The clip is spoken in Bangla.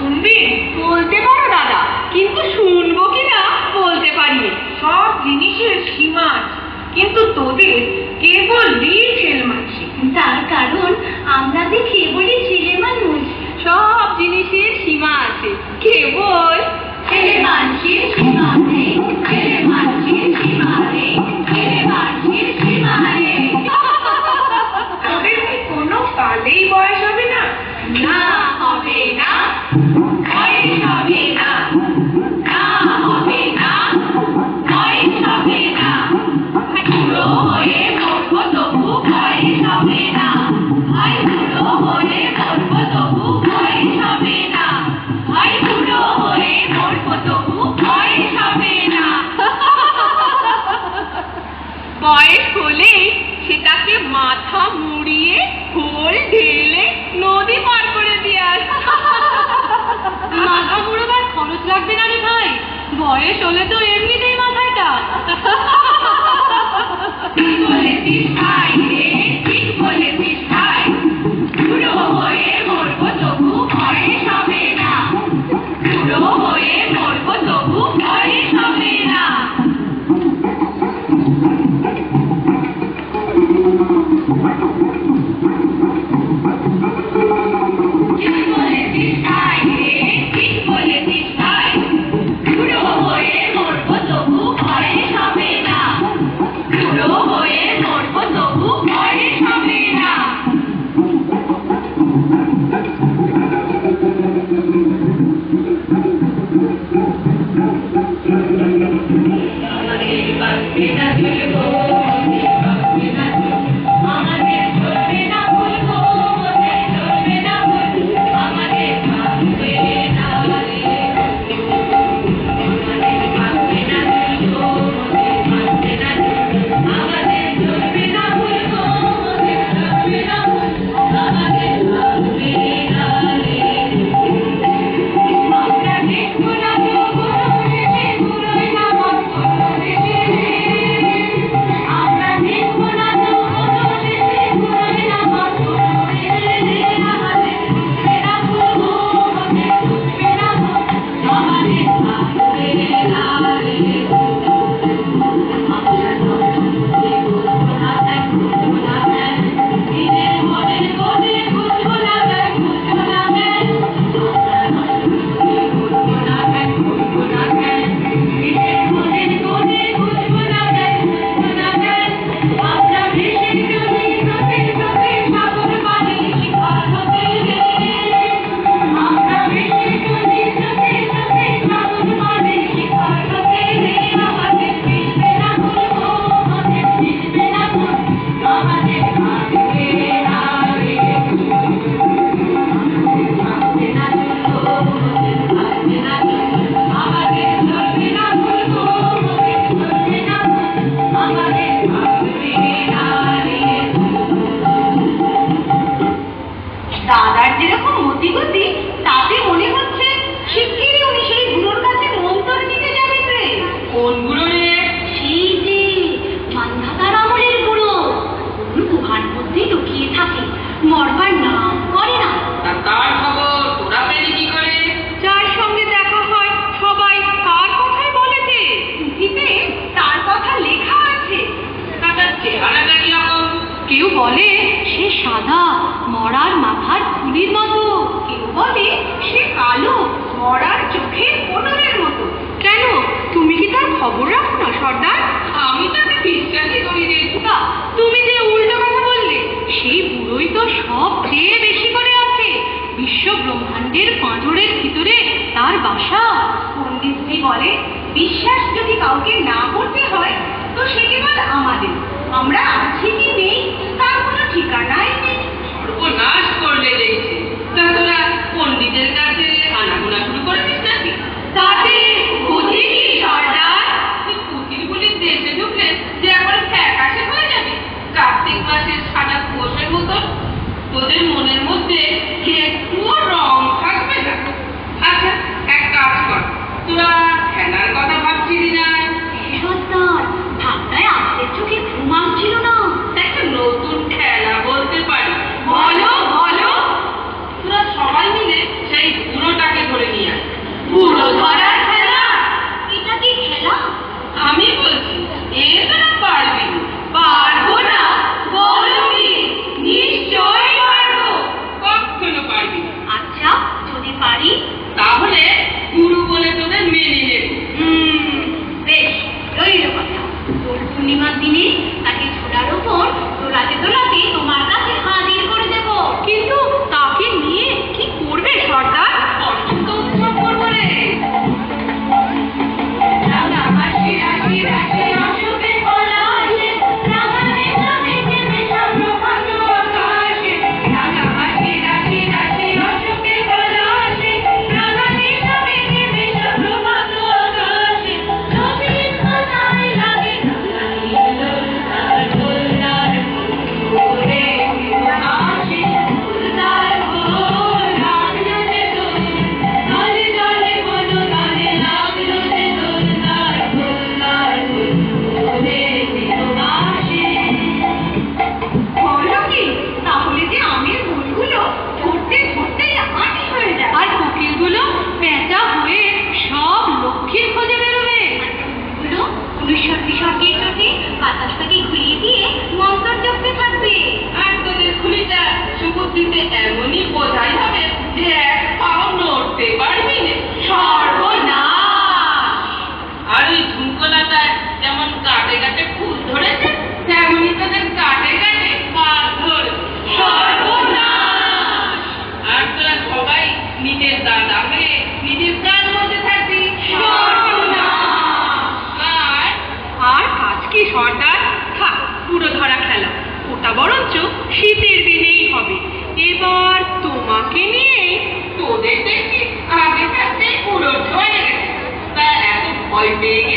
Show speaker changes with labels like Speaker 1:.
Speaker 1: শুনবি? বলতে পারো দাদা, কিন্তু শুনবো কিনা বলতে পারি। সব জিনিসের সীমা আছে, কিন্তু তোদের কেবলই ছেলে মানুষ। তার কারণ আমরা যে কেবলই ছেলে মানুষ। সব জিনিসের সীমা আছে, কেবল ছেলে মানুষের সীমা নেই। ছেলে মানুষের সীমা নেই, ছেলে মানুষের সীমা নেই। তোদের কি কোনো কালেই বয়স হবে না? না, হবে না, বয়স হবে না, না হবে না, বয়স হবে না। বুড়ো হয়ে মরবো তবু বয়স হবে না। ভাই বুড়ো হয়ে মরবো তবু বয়স হবে না। ভাই বুড়ো হয়ে মরবো তবু বয়স হবে না। বয়স হলে সেটাকে মাথা মুড়িয়ে খোল ঢেলে নদী পার করে দিয়ে আস। মাথা মুড়োবার খরচ লাগবে না রে ভাই, বয়স হলে তো এমনিতেই মাথাটা। ঠিক বলেছিস ভাই রে, ঠিক বলেছিস ভাই। বুড়ো হয়ে মরবো তবু বয়স হবে না। বুড়ো হয়ে মরবো তবু বয়স হবে না। ঠিক বলেছিস ভাই রে, ঠিক বলেছিস ভাই। বুড়ো হয়ে মরবো তবু বয়স হবে না। বুড়ো হয়ে মরবো তবু বয়স হবে না। আমাদের বাঁচবে না চলবো, বাঁচবে না আমাদের চলবে না ভুলবো, চলবে না ভুল আমাদের বাঁচবে না রে। আমাদের বাঁচবে না চলবো, বাঁচবে না আমাদের চলবে না ভুলবো, চলবে না ভুল আমাদের বাঁচবে না রে। আমরা দেখবো না তো গুরুই না মন করে রে। আমরা দেখবো না তো গুরুই না মন করে রে। আমাদের বুঝবে না ভুলবো, বুঝবে না ভুল আমাদের বাঁচবে না রে। আমরা বুঝবো না দেখ, বুঝবো না দেখ, নিজের মনের কোণে বুঝবো না দেখ, বুঝবো না দেখ। আমরা বুঝবো না দেখ, বুঝবো না দেখ, নিজের মনের কোণে বুঝবো না দেখ, বুঝবো না দেখ। আমরা ভেসে চলি স্রোতে স্রোতে সাগর পানে শিকার হতে রে। আমরা ভেসে চলি স্রোতে স্রোতে সাগর পানে শিকার হতে রে। আমাদের মিলবে না ভুলবো, আমাদের মিলবে না ভুল আমাদের ভাববে না রে। ভাববে না চলবো, ভাববে না আমাদের চলবে না ভুলবো, চলবে না আমাদের ভাববে না রে। দাদার যেরকম মতিগতি, তাতে মনে হচ্ছে শিগগিরই উনি সেই বুড়োর কাছে মন্তর নিতে যাবেন রে। কোন বুড়ো রে? সেই যে মান্ধাতার আমলের বুড়ো। কোন গুহার মধ্যে লুকিয়ে থাকে, মরবার নাম করে না। তার খবর তোরা পেলি কি করে? যার সঙ্গে দেখা হয় সবাই তার কথাই বলে যে পুঁথিতে তার কথা লেখা আছে। তার চেহারাটা কিরকম? কেউ বলে সে সাদা, মরার মাথার খুলির মতো। কেউ বলে সে কালো, মরার চোখের কোটরের মতো। কেন, তুমি কি তার খবর রাখো না সর্দার? আমি তাকে বিশ্বাসই করি রে। তুমি যে উল্টো কথা বললে, সেই বুড়োই তো সবচেয়ে বেশি করে আছে। বিশ্ব ব্রহ্মাণ্ডের পাঁজরের ভিতরে তার বাসা। পণ্ডিতজি বলে বিশ্বাস যদি কাউকে না করতে হয় তো সে কেবল আমাদের। আমরা আছি কি নেই তার কোনো ঠিকানাই নেই। সর্বনাশ করলে দেখছি। তা তোরা পণ্ডিতের কাছে আনাগোনা শুরু করেছিস নাকি? তাতে ক্ষতি কি সর্দার? তুই পুঁথির বলি দেশে ঢুকলে যে একবার ফ্যাকাশে হয়ে যাবে, কার্তিক মাসের সাদা কুয়োশের মতন। তোদের মনের মধ্যে একটুও রং থাকবে না। আচ্ছা, এক কাজ কর, তোরা খেলার কথা ভাবছিলি না? সর্দার, ভাবনায় আমাদের চোখে ঘুম আসছিল না। একটা নতুন পেয়ে